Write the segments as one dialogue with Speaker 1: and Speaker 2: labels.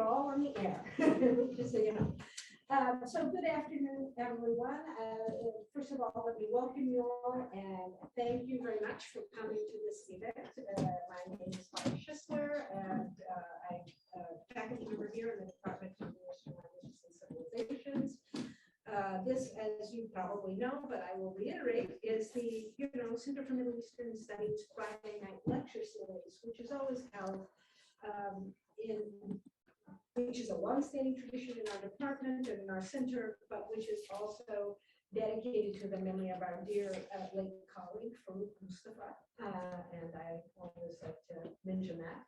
Speaker 1: all on the air, just so you know. So good afternoon, everyone. First of all, let me welcome you all and thank you very much for coming to this event. My name is Pious and I'm a faculty member here in the Department of English Languages and Civilizations. This, as you probably know, but I will reiterate, is the Center for Middle Eastern Studies Friday Night Lecture Series, which is always held which is a long-standing tradition in our department and in our center, but which is also dedicated to the memory of our dear late colleague, Farouk Mustafa, and I always like to mention that.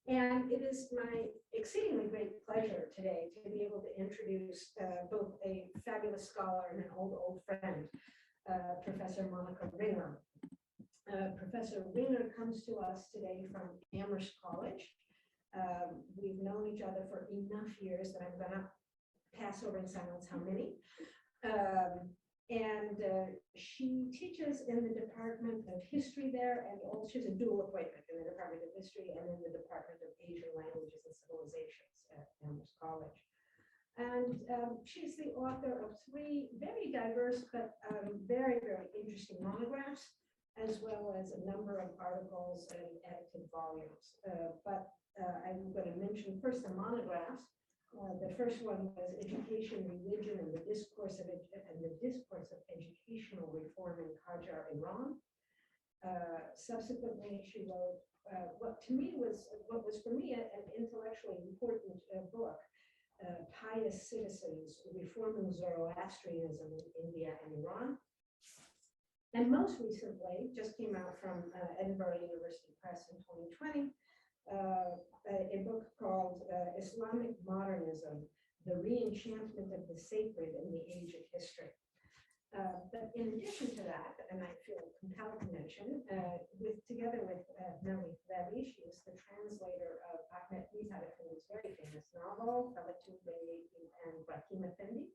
Speaker 1: And it is my exceedingly great pleasure today to be able to introduce both a fabulous scholar and an old friend, Professor Monica Ringer. Professor Ringer comes to us today from Amherst College. We've known each other for enough years that I'm going to pass over in silence how many. She teaches in the Department of History there, and also she's a dual appointment in the Department of History and in the Department of Asian Languages and Civilizations at Amherst College. And she's the author of 3 very diverse but very, very interesting monographs, as well as a number of articles and edited volumes. I'm going to mention first the monographs. The first one was Education, Religion, and the Discourse of Educational Reform in Qajar, Iran. Subsequently, she wrote what was for me an intellectually important book, Pious Citizens Reforming Zoroastrianism in India and Iran. And most recently, just came out from Edinburgh University Press in 2020, a book called Islamic Modernism, the Re-Enchantment of the Sacred in the Age of History. But in addition to that, and I feel compelled to mention, together with Melly Veli, she is the translator of Ahmed Mithat Efendi's very famous novel, Falatun Bey and Rahim Effendi.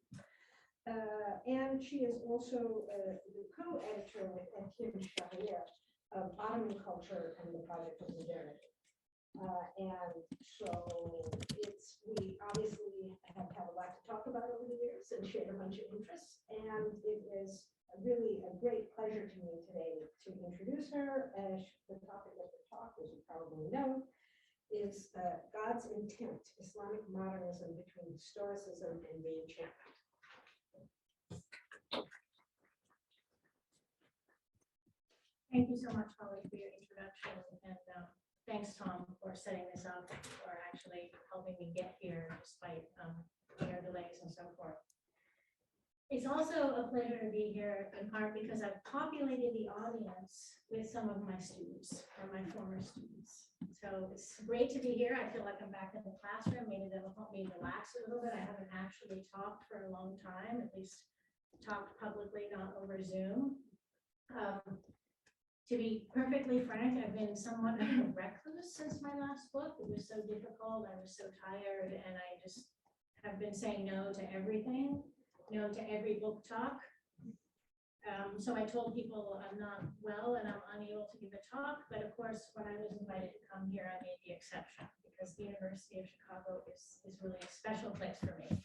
Speaker 1: And she is also the co-editor with Etienne Charrière of Ottoman Culture and the Project of Modernity. And so we obviously have had a lot to talk about over the years and shared a bunch of interests. And it is really a great pleasure to me today to introduce her. The topic of the talk, as you probably know, is God's Intent, Islamic Modernism between Historicism and Re-Enchantment.
Speaker 2: Thank you so much, Holly, for your introduction, and thanks, Tom, for setting this up, or actually helping me get here despite air delays and so forth. It's also a pleasure to be here, in part because I've populated the audience with some of my students, or my former students. So it's great to be here. I feel like I'm back in the classroom. Maybe that'll help me relax a little bit. I haven't actually talked for a long time, at least talked publicly, not over Zoom. To be perfectly frank, I've been somewhat of a recluse since my last book. It was so difficult, I was so tired, and I just have been saying no to everything, no to every book talk. So I told people I'm not well and I'm unable to give a talk, but of course, when I was invited to come here, I made the exception because the University of Chicago is really a special place for me.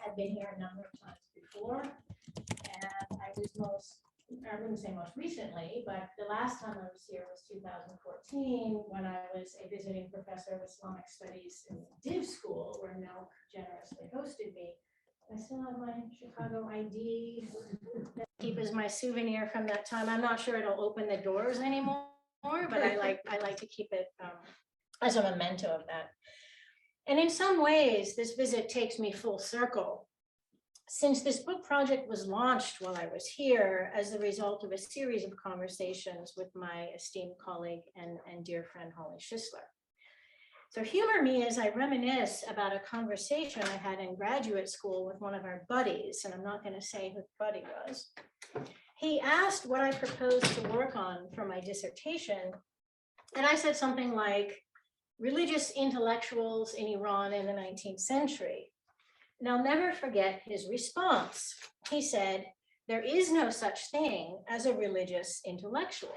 Speaker 2: I've been here a number of times before, and I wouldn't say most recently, but the last time I was here was 2014 when I was a visiting professor of Islamic Studies in Div School, where Nelk generously hosted me. I still have my Chicago ID that I keep as my souvenir from that time. I'm not sure it'll open the doors anymore, but I like to keep it as a memento of that. And in some ways, this visit takes me full circle. Since this book project was launched while I was here as the result of a series of conversations with my esteemed colleague and dear friend, Holly Schisler. So humor me as I reminisce about a conversation I had in graduate school with one of our buddies, and I'm not going to say who the buddy was. He asked what I proposed to work on for my dissertation, and I said something like, religious intellectuals in Iran in the 19th century. And I'll never forget his response. He said, there is no such thing as a religious intellectual.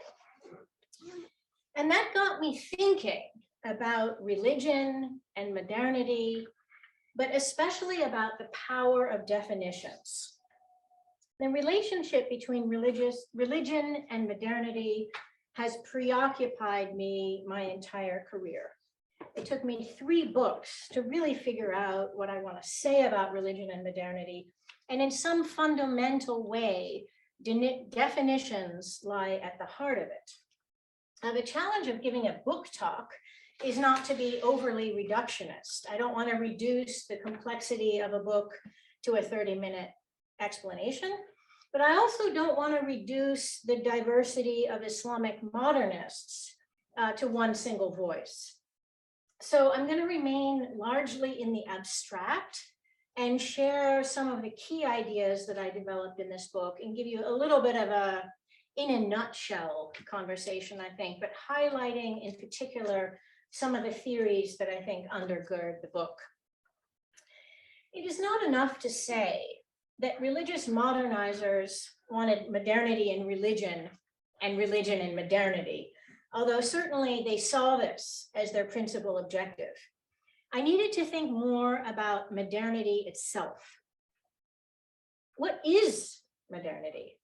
Speaker 2: And that got me thinking about religion and modernity, but especially about the power of definitions. The relationship between religion and modernity has preoccupied me my entire career. It took me 3 books to really figure out what I want to say about religion and modernity. And in some fundamental way, definitions lie at the heart of it. Now, the challenge of giving a book talk is not to be overly reductionist. I don't want to reduce the complexity of a book to a 30-minute explanation, but I also don't want to reduce the diversity of Islamic modernists to one single voice. So I'm going to remain largely in the abstract and share some of the key ideas that I developed in this book and give you a little bit of a, in a nutshell, conversation, I think, but highlighting in particular some of the theories that I think undergird the book. It is not enough to say that religious modernizers wanted modernity in religion and religion in modernity, although certainly they saw this as their principal objective. I needed to think more about modernity itself. What is modernity?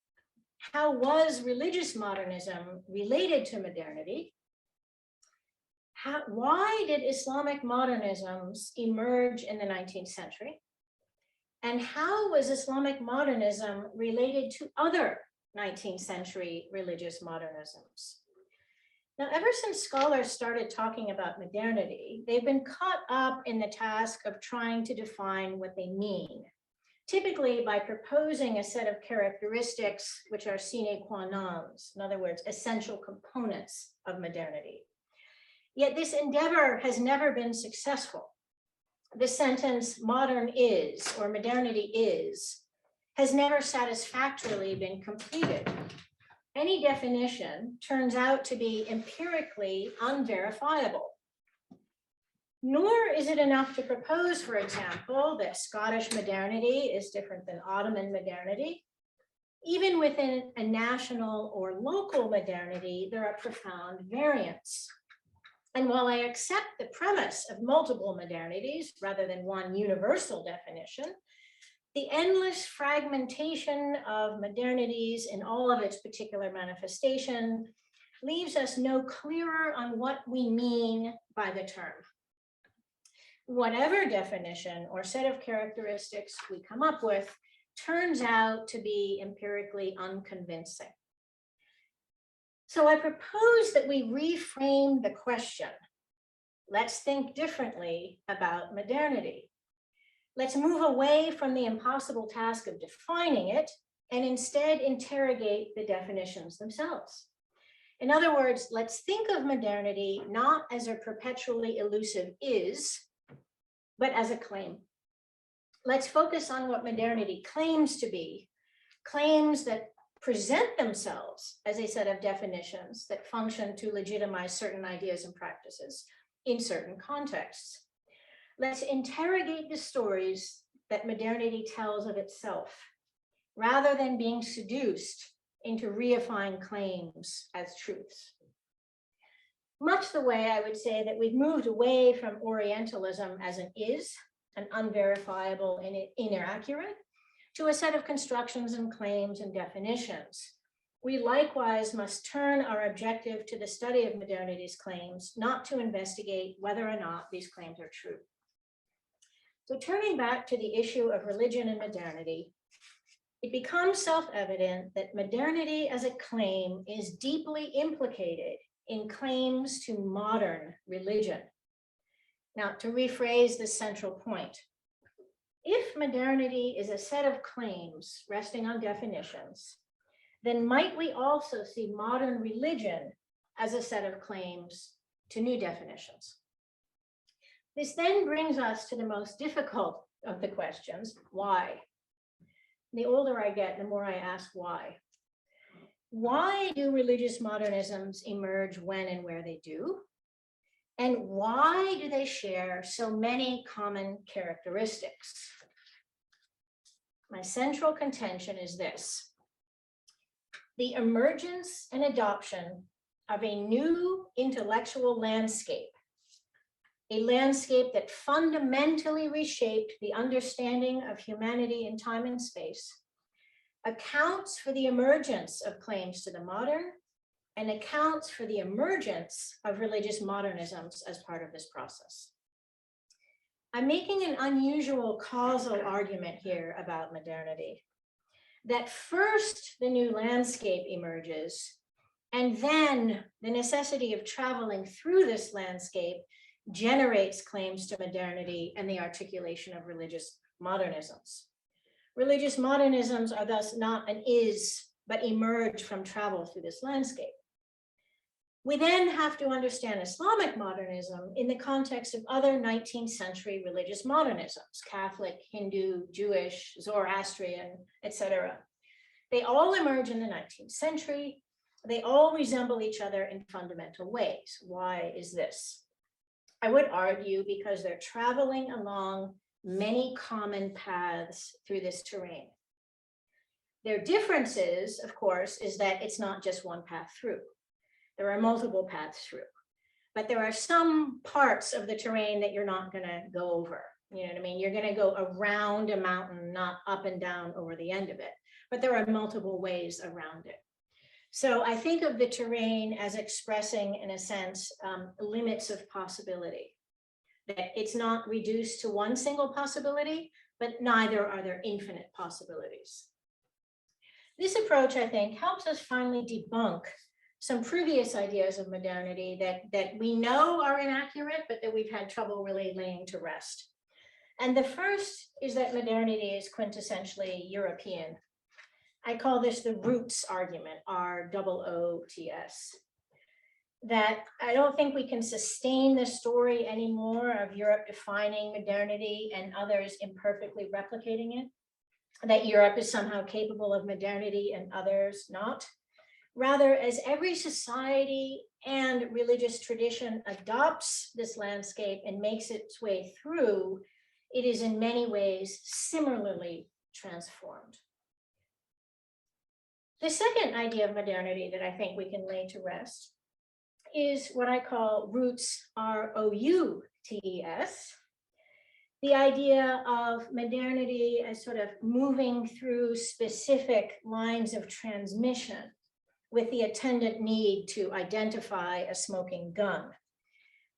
Speaker 2: How was religious modernism related to modernity? Why did Islamic modernisms emerge in the 19th century? And how was Islamic modernism related to other 19th century religious modernisms? Now, ever since scholars started talking about modernity, they've been caught up in the task of trying to define what they mean, typically by proposing a set of characteristics which are sine qua non, in other words, essential components of modernity. Yet this endeavor has never been successful. The sentence modern is, or modernity is, has never satisfactorily been completed. Any definition turns out to be empirically unverifiable. Nor is it enough to propose, for example, that Scottish modernity is different than Ottoman modernity. Even within a national or local modernity, there are profound variants. And while I accept the premise of multiple modernities rather than one universal definition, the endless fragmentation of modernities in all of its particular manifestation leaves us no clearer on what we mean by the term. Whatever definition or set of characteristics we come up with turns out to be empirically unconvincing. So I propose that we reframe the question. Let's think differently about modernity. Let's move away from the impossible task of defining it and instead interrogate the definitions themselves. In other words, let's think of modernity not as a perpetually elusive is, but as a claim. Let's focus on what modernity claims to be, claims that present themselves as a set of definitions that function to legitimize certain ideas and practices in certain contexts. Let's interrogate the stories that modernity tells of itself, rather than being seduced into reifying claims as truths. Much the way I would say that we've moved away from Orientalism as an is, an unverifiable and inaccurate, to a set of constructions and claims and definitions. We likewise must turn our objective to the study of modernity's claims, not to investigate whether or not these claims are true. So turning back to the issue of religion and modernity, it becomes self-evident that modernity as a claim is deeply implicated in claims to modern religion. Now, to rephrase this central point, if modernity is a set of claims resting on definitions, then might we also see modern religion as a set of claims to new definitions? This then brings us to the most difficult of the questions, why? The older I get, the more I ask why. Why do religious modernisms emerge when and where they do? And why do they share so many common characteristics? My central contention is this: the emergence and adoption of a new intellectual landscape a landscape that fundamentally reshaped the understanding of humanity in time and space, accounts for the emergence of claims to the modern, and accounts for the emergence of religious modernisms as part of this process. I'm making an unusual causal argument here about modernity, that first the new landscape emerges, and then the necessity of traveling through this landscape generates claims to modernity and the articulation of religious modernisms. Religious modernisms are thus not an is, but emerge from travel through this landscape. We then have to understand Islamic modernism in the context of other 19th century religious modernisms, Catholic, Hindu, Jewish, Zoroastrian, etc. They all emerge in the 19th century. They all resemble each other in fundamental ways. Why is this? I would argue because they're traveling along many common paths through this terrain. Their differences, of course, is that it's not just one path through. There are multiple paths through, but there are some parts of the terrain that you're not going to go over. You know what I mean? You're going to go around a mountain, not up and down over the end of it, but there are multiple ways around it. So I think of the terrain as expressing, in a sense, limits of possibility, that it's not reduced to one single possibility, but neither are there infinite possibilities. This approach, I think, helps us finally debunk some previous ideas of modernity that we know are inaccurate, but that we've had trouble really laying to rest. And the first is that modernity is quintessentially European. I call this the roots argument, ROOTS. That I don't think we can sustain the story anymore of Europe defining modernity and others imperfectly replicating it, that Europe is somehow capable of modernity and others not. Rather, as every society and religious tradition adopts this landscape and makes its way through, it is in many ways similarly transformed. The second idea of modernity that I think we can lay to rest is what I call roots, ROUTES, the idea of modernity as sort of moving through specific lines of transmission with the attendant need to identify a smoking gun.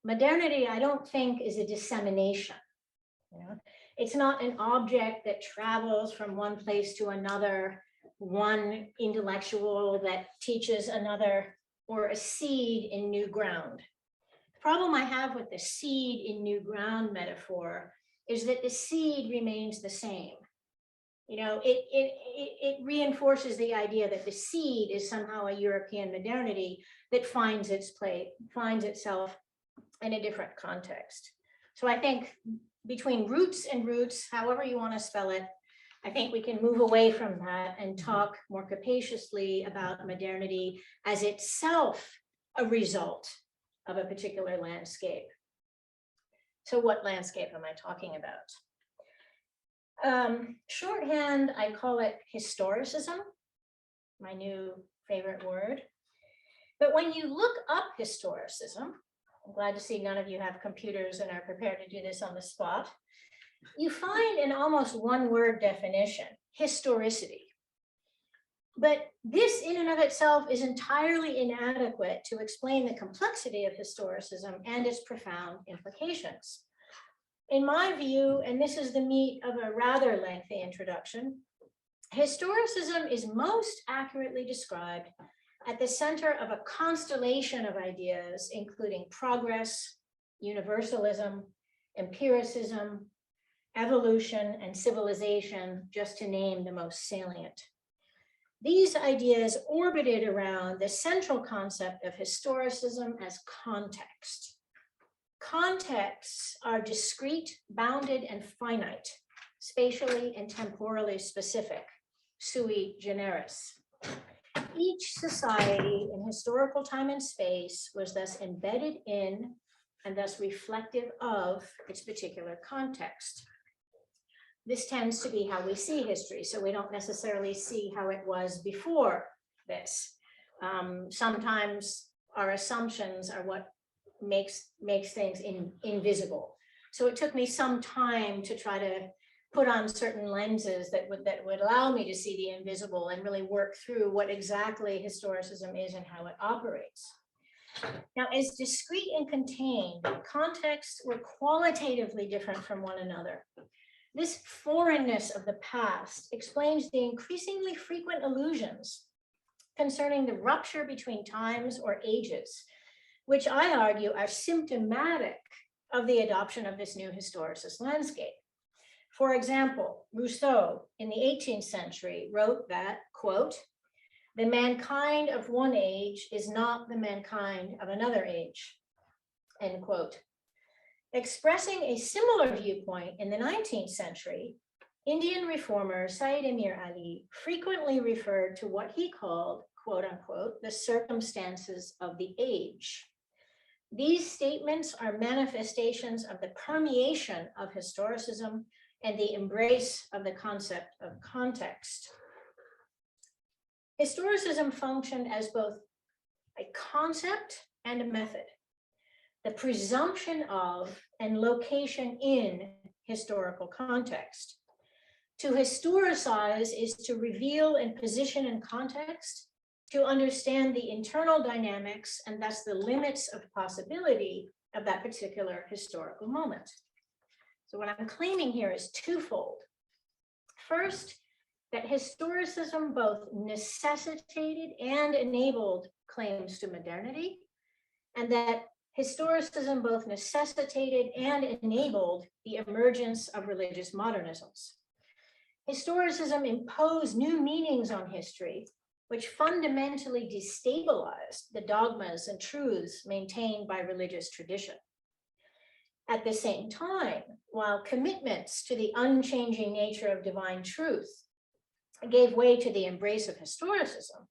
Speaker 2: Modernity, I don't think, is a dissemination. You know? It's not an object that travels from one place to another, one intellectual that teaches another, or a seed in new ground. The problem I have with the seed in new ground metaphor is that the seed remains the same. You know, it reinforces the idea that the seed is somehow a European modernity that finds itself in a different context. So I think between roots and roots, however you want to spell it, I think we can move away from that and talk more capaciously about modernity as itself a result of a particular landscape. So what landscape am I talking about? Shorthand, I call it historicism, my new favorite word. But when you look up historicism, I'm glad to see none of you have computers and are prepared to do this on the spot, you find an almost one-word definition, historicity. But this in and of itself is entirely inadequate to explain the complexity of historicism and its profound implications. In my view, and this is the meat of a rather lengthy introduction, historicism is most accurately described at the center of a constellation of ideas, including progress, universalism, empiricism, evolution, and civilization, just to name the most salient. These ideas orbited around the central concept of historicism as context. Contexts are discrete, bounded, and finite, spatially and temporally specific, sui generis. Each society in historical time and space was thus embedded in and thus reflective of its particular context. This tends to be how we see history, so we don't necessarily see how it was before this. Sometimes our assumptions are what makes things invisible. So it took me some time to try to put on certain lenses that would allow me to see the invisible and really work through what exactly historicism is and how it operates. Now, as discrete and contained, contexts were qualitatively different from one another. This foreignness of the past explains the increasingly frequent allusions concerning the rupture between times or ages, which I argue are symptomatic of the adoption of this new historicist landscape. For example, Rousseau in the 18th century wrote that, quote, "The mankind of one age is not the mankind of another age," end quote. Expressing a similar viewpoint in the 19th century, Indian reformer Syed Amir Ali frequently referred to what he called, quote unquote, the circumstances of the age. These statements are manifestations of the permeation of historicism and the embrace of the concept of context. Historicism functioned as both a concept and a method. The presumption of and location in historical context. To historicize is to reveal and position in context, to understand the internal dynamics and thus the limits of possibility of that particular historical moment. So what I'm claiming here is twofold. First, that historicism both necessitated and enabled claims to modernity, and that historicism both necessitated and enabled the emergence of religious modernisms. Historicism imposed new meanings on history, which fundamentally destabilized the dogmas and truths maintained by religious tradition. At the same time, while commitments to the unchanging nature of divine truth gave way to the embrace of historicism,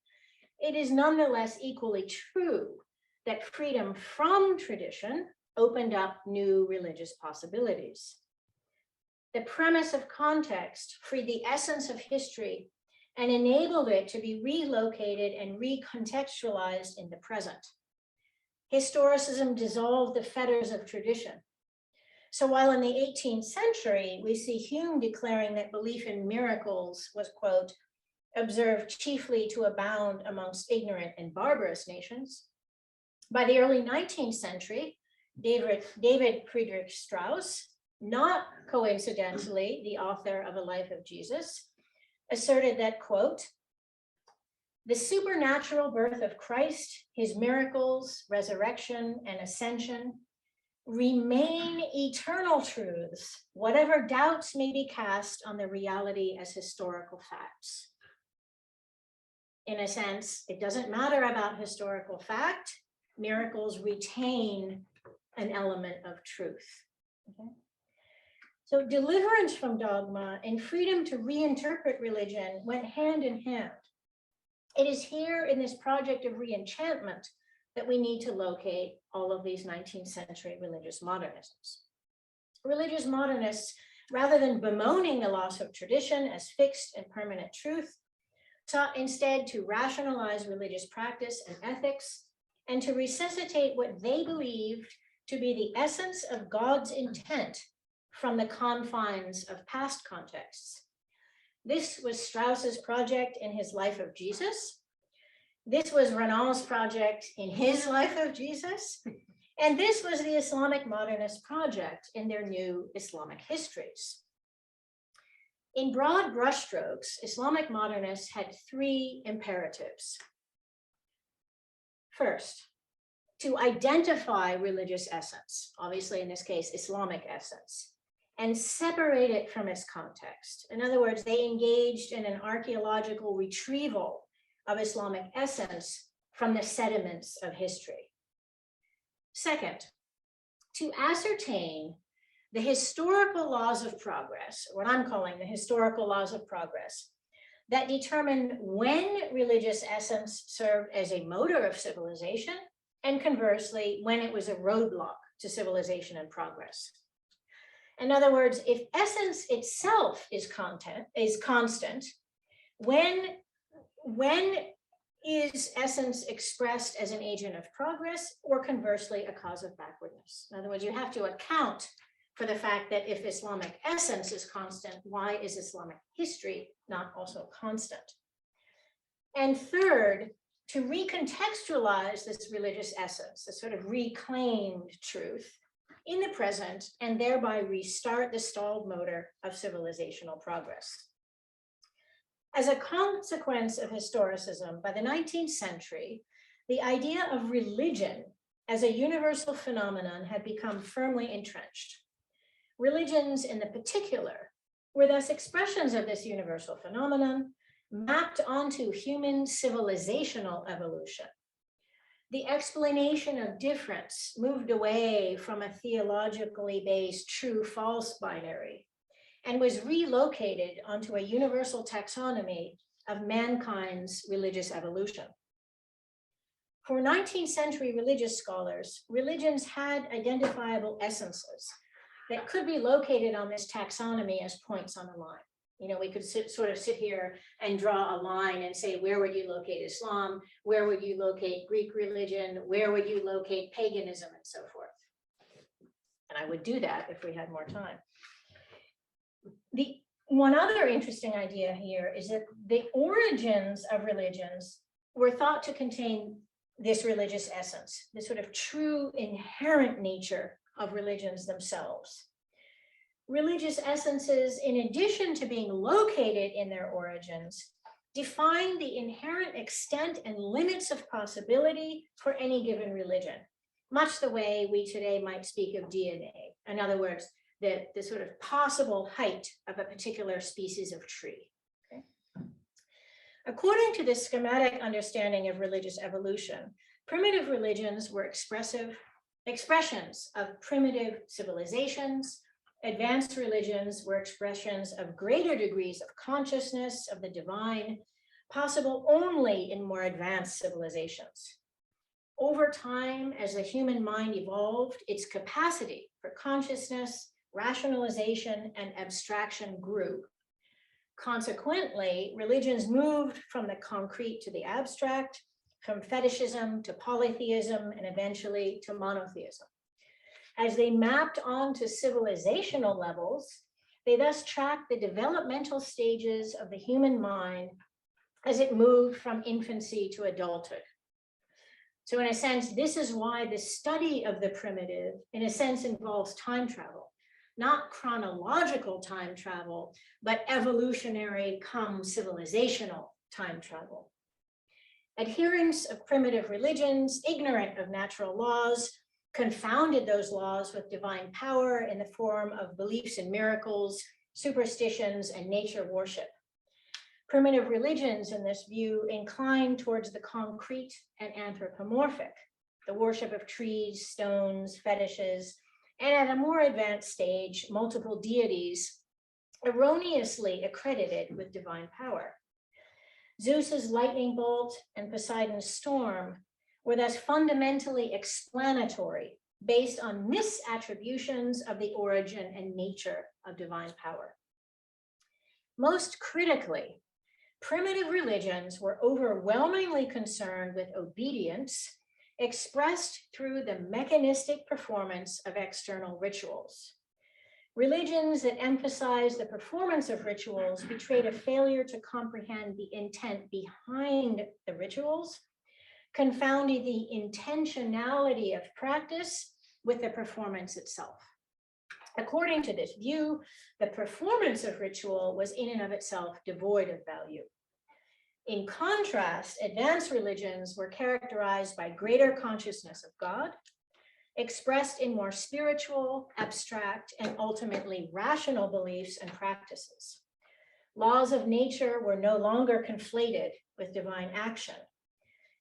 Speaker 2: it is nonetheless equally true that freedom from tradition opened up new religious possibilities. The premise of context freed the essence of history and enabled it to be relocated and recontextualized in the present. Historicism dissolved the fetters of tradition. So while in the 18th century, we see Hume declaring that belief in miracles was, quote, observed chiefly to abound amongst ignorant and barbarous nations, by the early 19th century, David Friedrich Strauss, not coincidentally the author of A Life of Jesus, asserted that, quote, "The supernatural birth of Christ, his miracles, resurrection, and ascension remain eternal truths, whatever doubts may be cast on their reality as historical facts." In a sense, it doesn't matter about historical fact. Miracles retain an element of truth. Okay? So deliverance from dogma and freedom to reinterpret religion went hand in hand. It is here in this project of re-enchantment that we need to locate all of these 19th century religious modernisms. Religious modernists, rather than bemoaning the loss of tradition as fixed and permanent truth, sought instead to rationalize religious practice and ethics and to resuscitate what they believed to be the essence of God's intent from the confines of past contexts. This was Strauss's project in his Life of Jesus. This was Renan's project in his Life of Jesus. And this was the Islamic Modernist project in their new Islamic histories. In broad brushstrokes, Islamic modernists had three imperatives. First, to identify religious essence, obviously in this case, Islamic essence, and separate it from its context. In other words, they engaged in an archaeological retrieval of Islamic essence from the sediments of history. Second, to ascertain the historical laws of progress, what I'm calling the historical laws of progress, that determine when religious essence served as a motor of civilization, and conversely, when it was a roadblock to civilization and progress. In other words, if essence itself is constant, when Is essence expressed as an agent of progress, or conversely, a cause of backwardness? In other words, you have to account for the fact that if Islamic essence is constant, why is Islamic history not also constant? And third, to recontextualize this religious essence, a sort of reclaimed truth in the present, and thereby restart the stalled motor of civilizational progress. As a consequence of historicism, by the 19th century, the idea of religion as a universal phenomenon had become firmly entrenched. Religions in the particular were thus expressions of this universal phenomenon mapped onto human civilizational evolution. The explanation of difference moved away from a theologically based true-false binary and was relocated onto a universal taxonomy of mankind's religious evolution. For 19th century religious scholars, religions had identifiable essences that could be located on this taxonomy as points on a line. You know, we could sort of sit here and draw a line and say, where would you locate Islam? Where would you locate Greek religion? Where would you locate paganism, and so forth? And I would do that if we had more time. The one other interesting idea here is that the origins of religions were thought to contain this religious essence, the sort of true inherent nature of religions themselves. Religious essences, in addition to being located in their origins, define the inherent extent and limits of possibility for any given religion, much the way we today might speak of DNA. In other words, the sort of possible height of a particular species of tree. Okay? According to this schematic understanding of religious evolution, primitive religions were expressions of primitive civilizations. Advanced religions were expressions of greater degrees of consciousness of the divine, possible only in more advanced civilizations. Over time, as the human mind evolved, its capacity for consciousness, rationalization, and abstraction grew. Consequently, religions moved from the concrete to the abstract, from fetishism to polytheism, and eventually to monotheism. As they mapped onto civilizational levels, they thus tracked the developmental stages of the human mind as it moved from infancy to adulthood. So in a sense, this is why the study of the primitive, in a sense, involves time travel, not chronological time travel, but evolutionary come civilizational time travel. Adherents of primitive religions, ignorant of natural laws, confounded those laws with divine power in the form of beliefs in miracles, superstitions, and nature worship. Primitive religions, in this view, incline towards the concrete and anthropomorphic, the worship of trees, stones, fetishes, and at a more advanced stage, multiple deities erroneously accredited with divine power. Zeus's lightning bolt and Poseidon's storm were thus fundamentally explanatory, based on misattributions of the origin and nature of divine power. Most critically, primitive religions were overwhelmingly concerned with obedience expressed through the mechanistic performance of external rituals. Religions that emphasized the performance of rituals betrayed a failure to comprehend the intent behind the rituals, confounding the intentionality of practice with the performance itself. According to this view, the performance of ritual was in and of itself devoid of value. In contrast, advanced religions were characterized by greater consciousness of God, expressed in more spiritual, abstract, and ultimately rational beliefs and practices. Laws of nature were no longer conflated with divine action.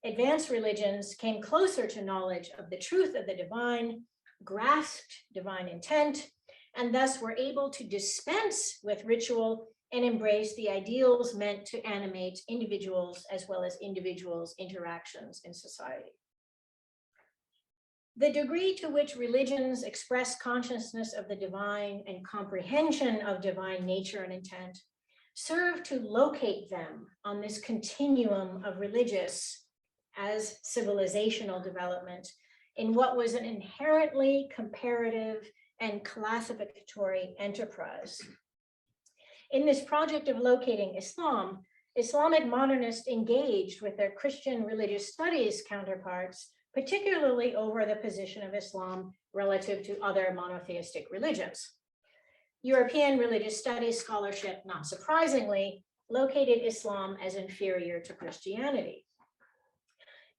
Speaker 2: Advanced religions came closer to knowledge of the truth of the divine, grasped divine intent, and thus were able to dispense with ritual and embrace the ideals meant to animate individuals as well as individuals' interactions in society. The degree to which religions express consciousness of the divine and comprehension of divine nature and intent serve to locate them on this continuum of religious as civilizational development in what was an inherently comparative and classificatory enterprise. In this project of locating Islam, Islamic modernists engaged with their Christian religious studies counterparts, particularly over the position of Islam relative to other monotheistic religions. European religious studies scholarship, not surprisingly, located Islam as inferior to Christianity.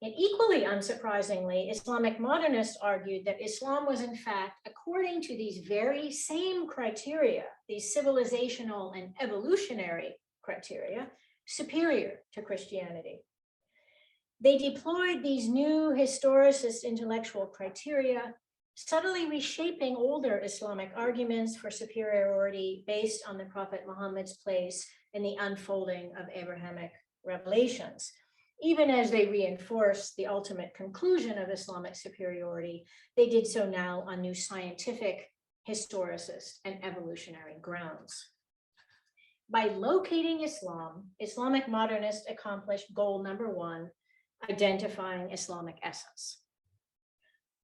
Speaker 2: And equally unsurprisingly, Islamic modernists argued that Islam was in fact, according to these very same criteria, these civilizational and evolutionary criteria, superior to Christianity. They deployed these new historicist intellectual criteria, subtly reshaping older Islamic arguments for superiority based on the Prophet Muhammad's place in the unfolding of Abrahamic revelations, even as they reinforced the ultimate conclusion of Islamic superiority. They did so now on new scientific, historicist, and evolutionary grounds. By locating Islam, Islamic modernists accomplished goal number one, identifying Islamic essence.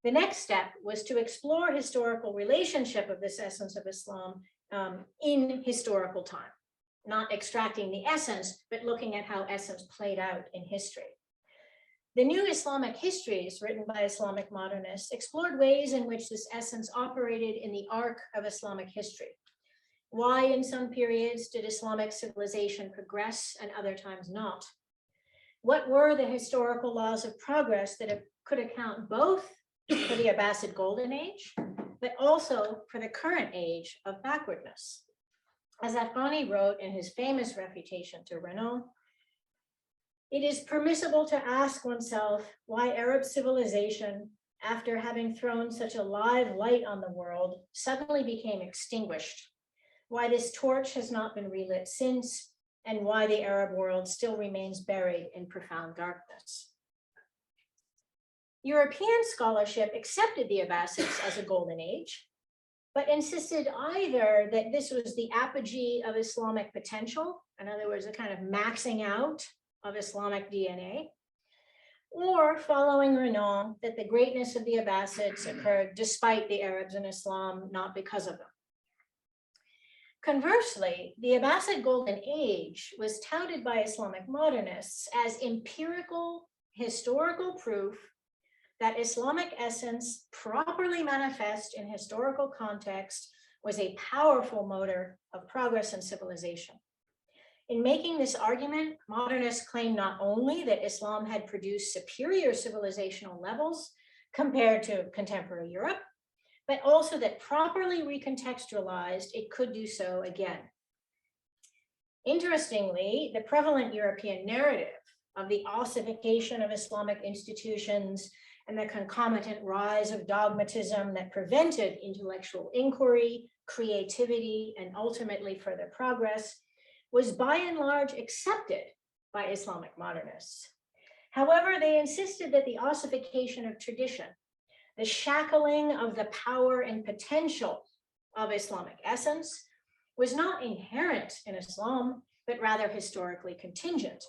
Speaker 2: The next step was to explore historical relationship of this essence of Islam in historical time, not extracting the essence, but looking at how essence played out in history. The new Islamic histories written by Islamic modernists explored ways in which this essence operated in the arc of Islamic history. Why in some periods did Islamic civilization progress and other times not? What were the historical laws of progress that could account both for the Abbasid Golden Age, but also for the current age of backwardness? As Afghani wrote in his famous refutation to Renan, it is permissible to ask oneself why Arab civilization, after having thrown such a live light on the world, suddenly became extinguished, why this torch has not been relit since, and why the Arab world still remains buried in profound darkness. European scholarship accepted the Abbasids as a golden age, but insisted either that this was the apogee of Islamic potential, in other words, a kind of maxing out of Islamic DNA, or following Renan, that the greatness of the Abbasids occurred despite the Arabs in Islam, not because of them. Conversely, the Abbasid Golden Age was touted by Islamic modernists as empirical historical proof that Islamic essence, properly manifest in historical context, was a powerful motor of progress and civilization. In making this argument, modernists claim not only that Islam had produced superior civilizational levels compared to contemporary Europe, but also that properly recontextualized, it could do so again. Interestingly, the prevalent European narrative of the ossification of Islamic institutions and the concomitant rise of dogmatism that prevented intellectual inquiry, creativity, and ultimately further progress was by and large accepted by Islamic modernists. However, they insisted that the ossification of tradition, the shackling of the power and potential of Islamic essence, was not inherent in Islam, but rather historically contingent.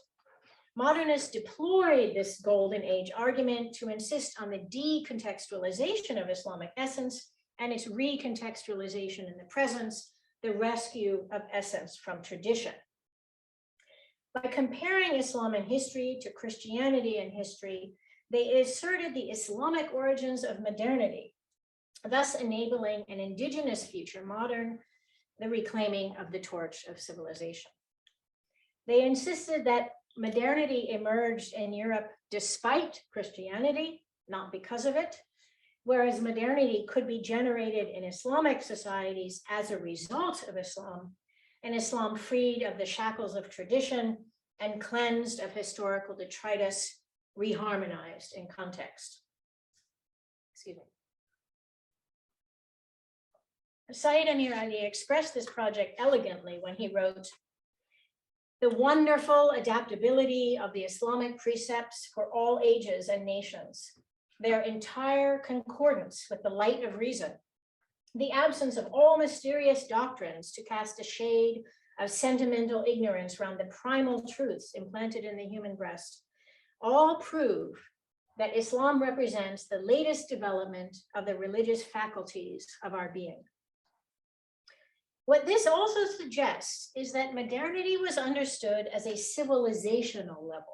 Speaker 2: Modernists deployed this golden age argument to insist on the decontextualization of Islamic essence and its recontextualization in the presence, the rescue of essence from tradition. By comparing Islam in history to Christianity in history, they asserted the Islamic origins of modernity, thus enabling an indigenous future modern, the reclaiming of the torch of civilization. They insisted that modernity emerged in Europe despite Christianity, not because of it, whereas modernity could be generated in Islamic societies as a result of Islam, and Islam freed of the shackles of tradition and cleansed of historical detritus, reharmonized in context. Excuse me. Said Amir Ali expressed this project elegantly when he wrote, "The wonderful adaptability of the Islamic precepts for all ages and nations, their entire concordance with the light of reason, the absence of all mysterious doctrines to cast a shade of sentimental ignorance around the primal truths implanted in the human breast, all prove that Islam represents the latest development of the religious faculties of our being. What this also suggests is that modernity was understood as a civilizational level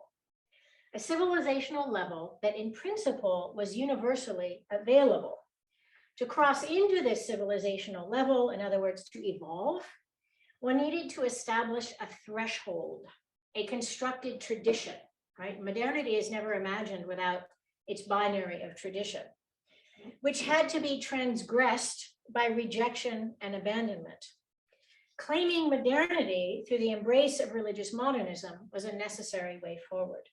Speaker 2: that in principle was universally available. To cross into this civilizational level, in other words, to evolve, one needed to establish a threshold, a constructed tradition, right? Modernity is never imagined without its binary of tradition, which had to be transgressed by rejection and abandonment. Claiming modernity through the embrace of religious modernism was a necessary way forward.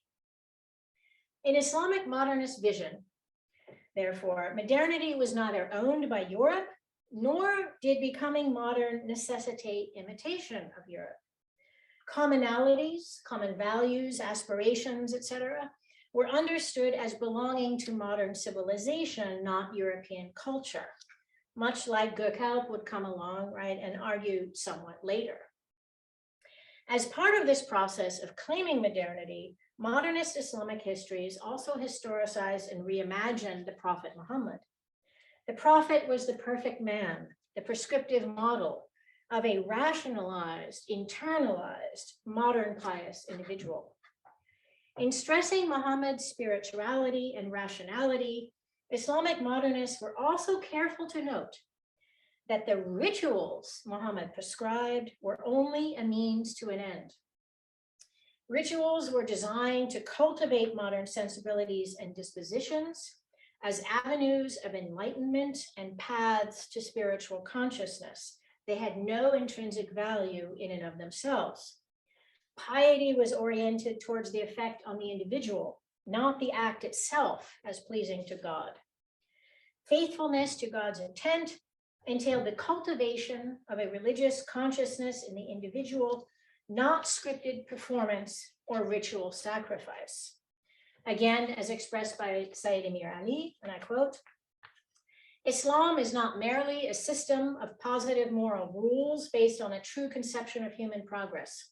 Speaker 2: In Islamic modernist vision, therefore, modernity was neither owned by Europe, nor did becoming modern necessitate imitation of Europe. Commonalities, common values, aspirations, etc., were understood as belonging to modern civilization, not European culture, much like Gökalp would come along, right, and argue somewhat later. As part of this process of claiming modernity, modernist Islamic histories also historicized and reimagined the Prophet Muhammad. The Prophet was the perfect man, the prescriptive model of a rationalized, internalized, modern pious individual. In stressing Muhammad's spirituality and rationality, Islamic modernists were also careful to note that the rituals Muhammad prescribed were only a means to an end. Rituals were designed to cultivate modern sensibilities and dispositions as avenues of enlightenment and paths to spiritual consciousness. They had no intrinsic value in and of themselves. Piety was oriented towards the effect on the individual, not the act itself as pleasing to God. Faithfulness to God's intent entailed the cultivation of a religious consciousness in the individual, not scripted performance or ritual sacrifice. Again, as expressed by Sayyid Amir Ali, and I quote, Islam is not merely a system of positive moral rules based on a true conception of human progress,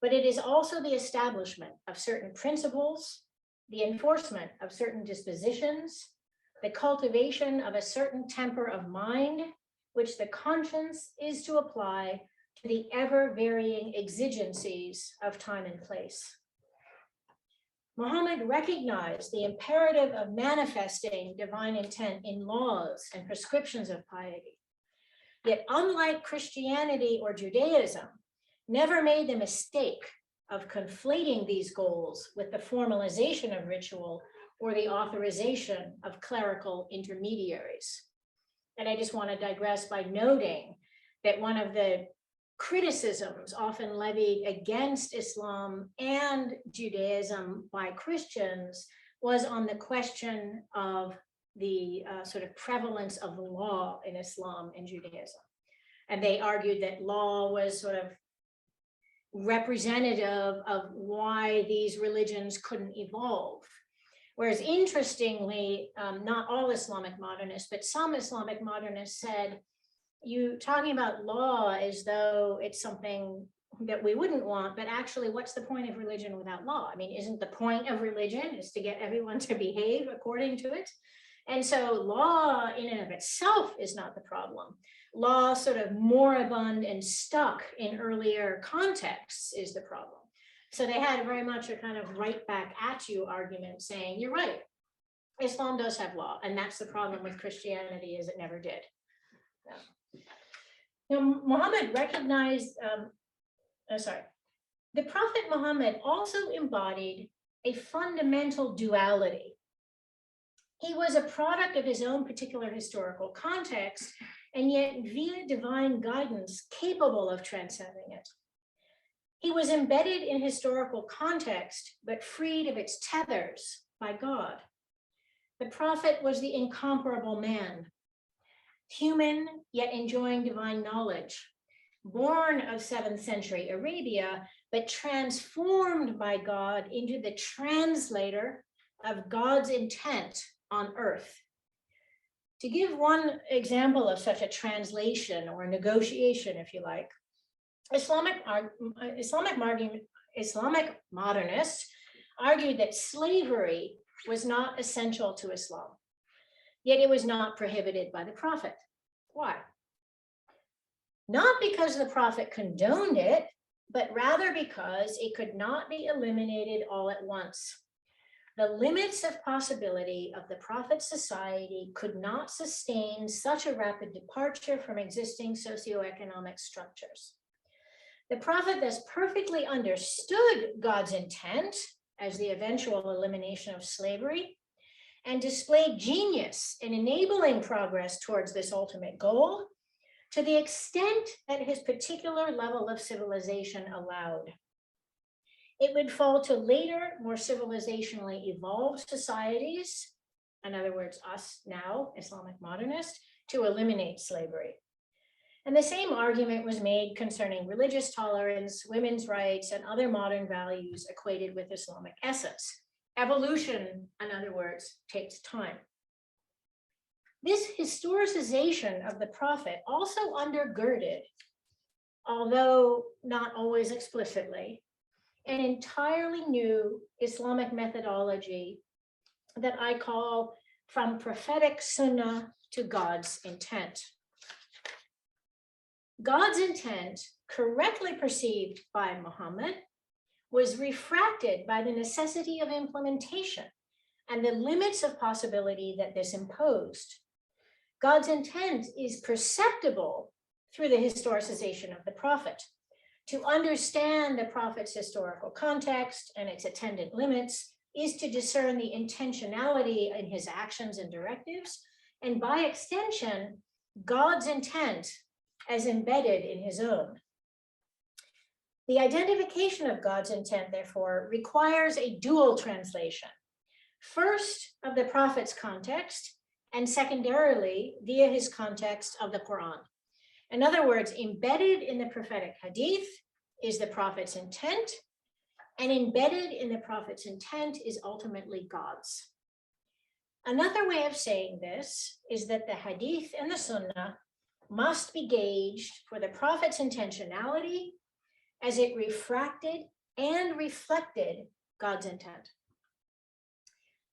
Speaker 2: but it is also the establishment of certain principles, the enforcement of certain dispositions, the cultivation of a certain temper of mind, which the conscience is to apply to the ever-varying exigencies of time and place. Muhammad recognized the imperative of manifesting divine intent in laws and prescriptions of piety. Yet, unlike Christianity or Judaism, never made the mistake of conflating these goals with the formalization of ritual or the authorization of clerical intermediaries. And I just want to digress by noting that one of the criticisms often levied against Islam and Judaism by Christians was on the question of the sort of prevalence of the law in Islam and Judaism. And they argued that law was sort of representative of why these religions couldn't evolve. Whereas interestingly, not all Islamic modernists, but some Islamic modernists said, you talking about law as though it's something that we wouldn't want, but actually what's the point of religion without law? I mean, isn't the point of religion is to get everyone to behave according to it? And so law in and of itself is not the problem. Law sort of moribund and stuck in earlier contexts is the problem. So they had very much a kind of right back at you argument saying, you're right, Islam does have law, and that's the problem with Christianity is it never did. Yeah. Now, Muhammad recognized, the Prophet Muhammad also embodied a fundamental duality. He was a product of his own particular historical context, and yet via divine guidance capable of transcending it. He was embedded in historical context, but freed of its tethers by God. The prophet was the incomparable man, human, yet enjoying divine knowledge, born of 7th century Arabia, but transformed by God into the translator of God's intent on earth. To give one example of such a translation or negotiation, if you like, Islamic modernists argued that slavery was not essential to Islam, yet it was not prohibited by the Prophet. Why? Not because the Prophet condoned it, but rather because it could not be eliminated all at once. The limits of possibility of the Prophet's society could not sustain such a rapid departure from existing socioeconomic structures. The Prophet thus perfectly understood God's intent as the eventual elimination of slavery and displayed genius in enabling progress towards this ultimate goal to the extent that his particular level of civilization allowed. It would fall to later, more civilizationally evolved societies, in other words, us now, Islamic modernists, to eliminate slavery. And the same argument was made concerning religious tolerance, women's rights, and other modern values equated with Islamic essence. Evolution, in other words, takes time. This historicization of the Prophet also undergirded, although not always explicitly, an entirely new Islamic methodology that I call from prophetic sunnah to God's intent. God's intent, correctly perceived by Muhammad, was refracted by the necessity of implementation and the limits of possibility that this imposed. God's intent is perceptible through the historicization of the Prophet. To understand the Prophet's historical context and its attendant limits is to discern the intentionality in his actions and directives, and by extension, God's intent as embedded in his own. The identification of God's intent, therefore, requires a dual translation. First, of the Prophet's context, and secondarily, via his context of the Quran. In other words, embedded in the prophetic hadith is the Prophet's intent, and embedded in the Prophet's intent is ultimately God's. Another way of saying this is that the hadith and the sunnah must be gauged for the Prophet's intentionality as it refracted and reflected God's intent.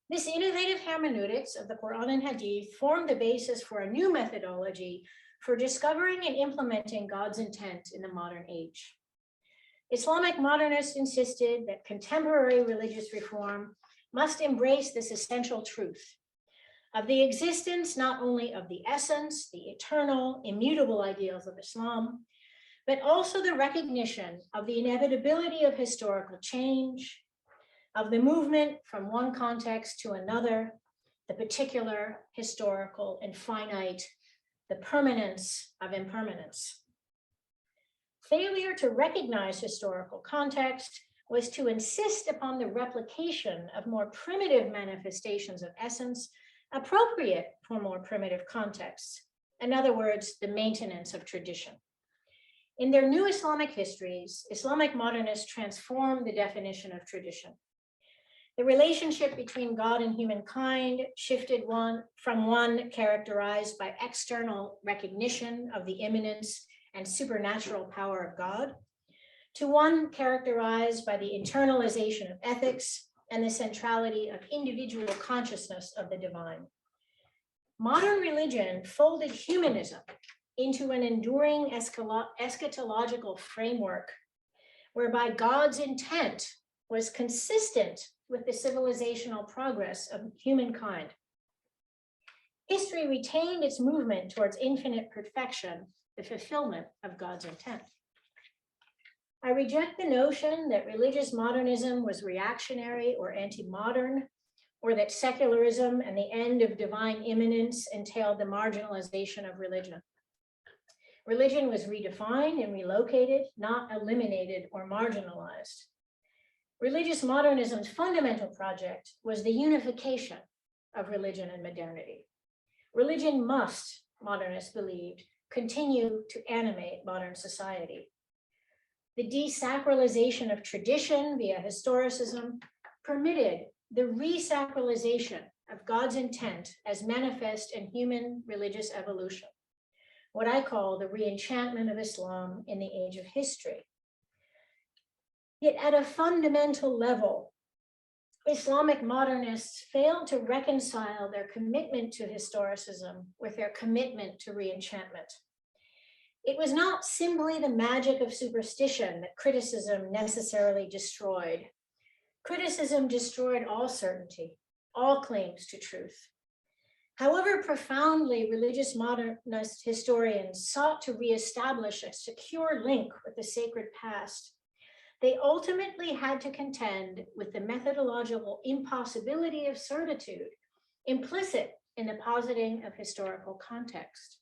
Speaker 2: This innovative hermeneutics of the Quran and Hadith formed the basis for a new methodology for discovering and implementing God's intent in the modern age. Islamic modernists insisted that contemporary religious reform must embrace this essential truth of the existence not only of the essence, the eternal, immutable ideals of Islam, but also the recognition of the inevitability of historical change, of the movement from one context to another, the particular, historical, and finite, the permanence of impermanence. Failure to recognize historical context was to insist upon the replication of more primitive manifestations of essence appropriate for more primitive contexts. In other words, the maintenance of tradition. In their new Islamic histories, Islamic modernists transformed the definition of tradition. The relationship between God and humankind shifted from one characterized by external recognition of the immanence and supernatural power of God to one characterized by the internalization of ethics and the centrality of individual consciousness of the divine. Modern religion folded humanism into an enduring eschatological framework whereby God's intent was consistent with the civilizational progress of humankind. History retained its movement towards infinite perfection, the fulfillment of God's intent. I reject the notion that religious modernism was reactionary or anti-modern, or that secularism and the end of divine immanence entailed the marginalization of religion. Religion was redefined and relocated, not eliminated or marginalized. Religious modernism's fundamental project was the unification of religion and modernity. Religion must, modernists believed, continue to animate modern society. The desacralization of tradition via historicism permitted the resacralization of God's intent as manifest in human religious evolution. what I call the re-enchantment of Islam in the age of history. Yet at a fundamental level, Islamic modernists failed to reconcile their commitment to historicism with their commitment to re-enchantment. It was not simply the magic of superstition that criticism necessarily destroyed. Criticism destroyed all certainty, all claims to truth. However profoundly religious modernist historians sought to reestablish a secure link with the sacred past, they ultimately had to contend with the methodological impossibility of certitude implicit in the positing of historical context.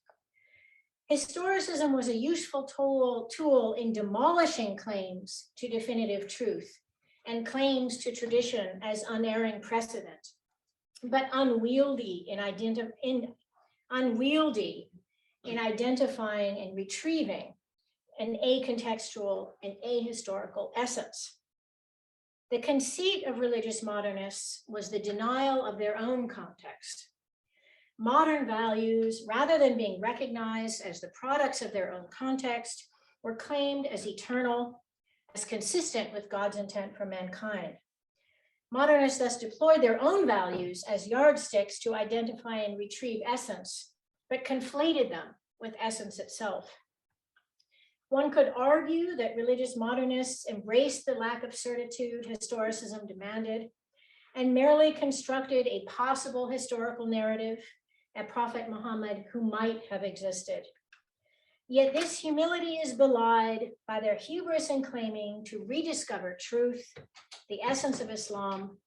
Speaker 2: Historicism was a useful tool in demolishing claims to definitive truth and claims to tradition as unerring precedent, but unwieldy in identifying and retrieving an acontextual and ahistorical essence. The conceit of religious modernists was the denial of their own context. Modern values, rather than being recognized as the products of their own context, were claimed as eternal, as consistent with God's intent for mankind. Modernists thus deployed their own values as yardsticks to identify and retrieve essence, but conflated them with essence itself. One could argue that religious modernists embraced the lack of certitude historicism demanded and merely constructed a possible historical narrative, a Prophet Muhammad who might have existed. Yet this humility is belied by their hubris in claiming to rediscover truth, the essence of Islam,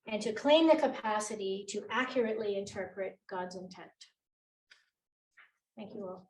Speaker 2: and to claim the capacity to accurately interpret God's intent. Thank you all.